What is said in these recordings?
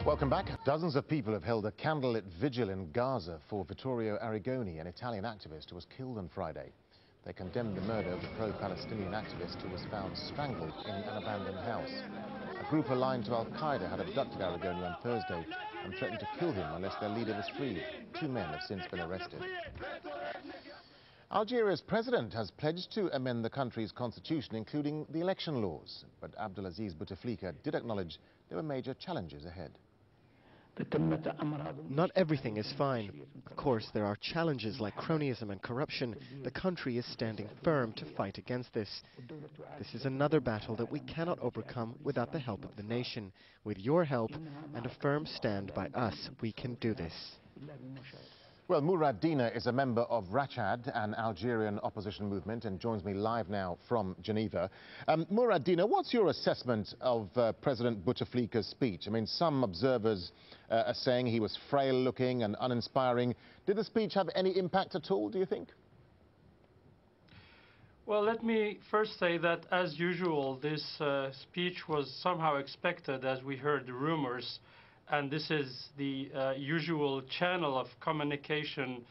Welcome back. Dozens of people have held a candlelit vigil in Gaza for Vittorio Arrigoni, an Italian activist who was killed on Friday. They condemned the murder of the pro-Palestinian activist who was found strangled in an abandoned house. A group aligned to Al-Qaeda had abducted Arrigoni on Thursday and threatened to kill him unless their leader was freed. 2 men have since been arrested. Algeria's president has pledged to amend the country's constitution, including the election laws. But Abdelaziz Bouteflika did acknowledge there were major challenges ahead. Not everything is fine. Of course, there are challenges like cronyism and corruption. The country is standing firm to fight against this. This is another battle that we cannot overcome without the help of the nation. With your help and a firm stand by us, we can do this. Well, Dhina is a member of Rachad, an Algerian opposition movement, and joins me live now from Geneva. Dhina, what's your assessment of President Bouteflika's speech? I mean, some observers are saying he was frail-looking and uninspiring. Did the speech have any impact at all, do you think? Well, let me first say that, as usual, this speech was somehow expected as we heard the rumors. And this is the usual channel of communication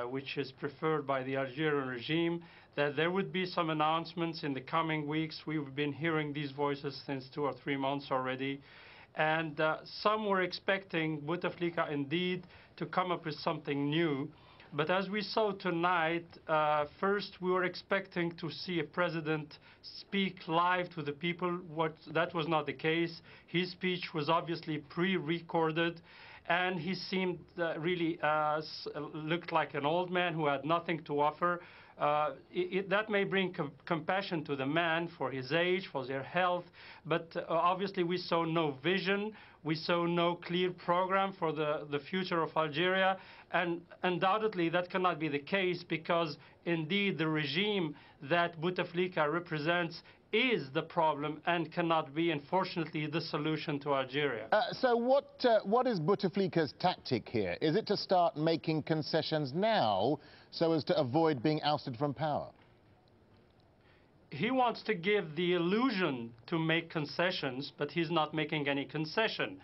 which is preferred by the Algerian regime, that there would be some announcements in the coming weeks. We've been hearing these voices since 2 or 3 months already. And some were expecting Bouteflika indeed to come up with something new. But as we saw tonight, first we were expecting to see a president speak live to the people. That was not the case. His speech was obviously pre-recorded, and he seemed really looked like an old man who had nothing to offer. That may bring compassion to the man for his age, for their health, but obviously we saw no vision, we saw no clear program for the future of Algeria, and undoubtedly that cannot be the case because indeed the regime that Bouteflika represents is the problem and cannot be, unfortunately, the solution to Algeria. So what is Bouteflika's tactic here? Is it to start making concessions now so as to avoid being ousted from power? He wants to give the illusion to make concessions, but he's not making any concession.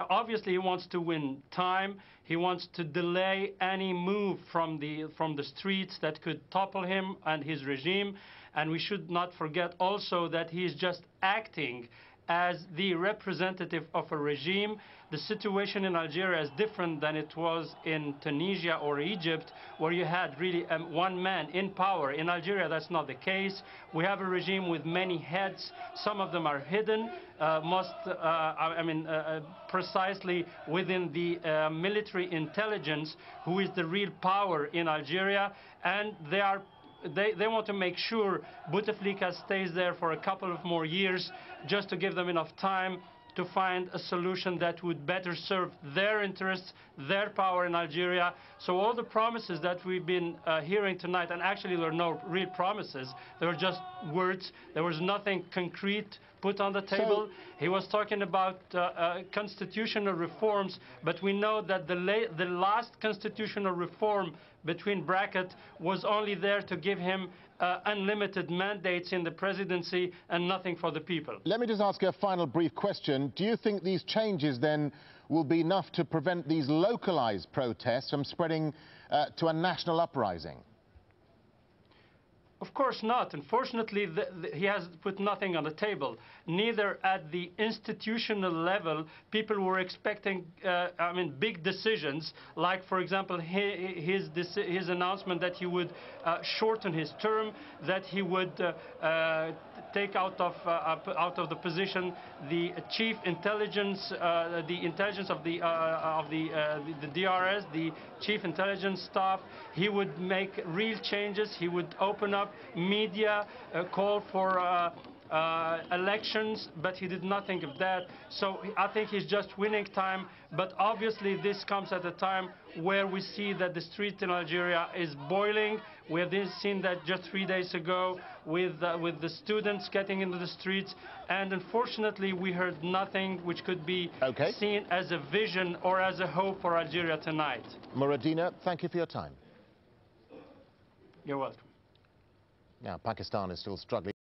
Obviously, he wants to win time. He wants to delay any move from the streets that could topple him and his regime. And we should not forget also that he is just acting as the representative of a regime. The situation in Algeria is different than it was in Tunisia or Egypt, where you had really one man in power. In Algeria, that's not the case. We have a regime with many heads. Some of them are hidden, precisely within the military intelligence, who is the real power in Algeria, and they want to make sure Bouteflika stays there for a couple of more years just to give them enough time to find a solution that would better serve their interests, their power in Algeria. So all the promises that we've been hearing tonight, and actually there were no real promises, they were just words. There was nothing concrete put on the table. He was talking about constitutional reforms, but we know that the last constitutional reform, between brackets, was only there to give him unlimited mandates in the presidency and nothing for the people. Let me just ask you a final brief question. Do you think these changes then will be enough to prevent these localized protests from spreading to a national uprising? Of course not. Unfortunately, he has put nothing on the table. Neither at the institutional level, people were expecting, big decisions, like, for example, his announcement that he would shorten his term, that he would take out of the position the chief intelligence, the intelligence of the DRS, the chief intelligence staff. He would make real changes. He would open up media, call for elections, but he did nothing of that. So I think he's just winning time. But obviously this comes at a time where we see that the street in Algeria is boiling. We have seen that just 3 days ago with the students getting into the streets. And unfortunately, we heard nothing which could be seen as a vision or as a hope for Algeria tonight. Dhina, thank you for your time. You're welcome. Now, Pakistan is still struggling.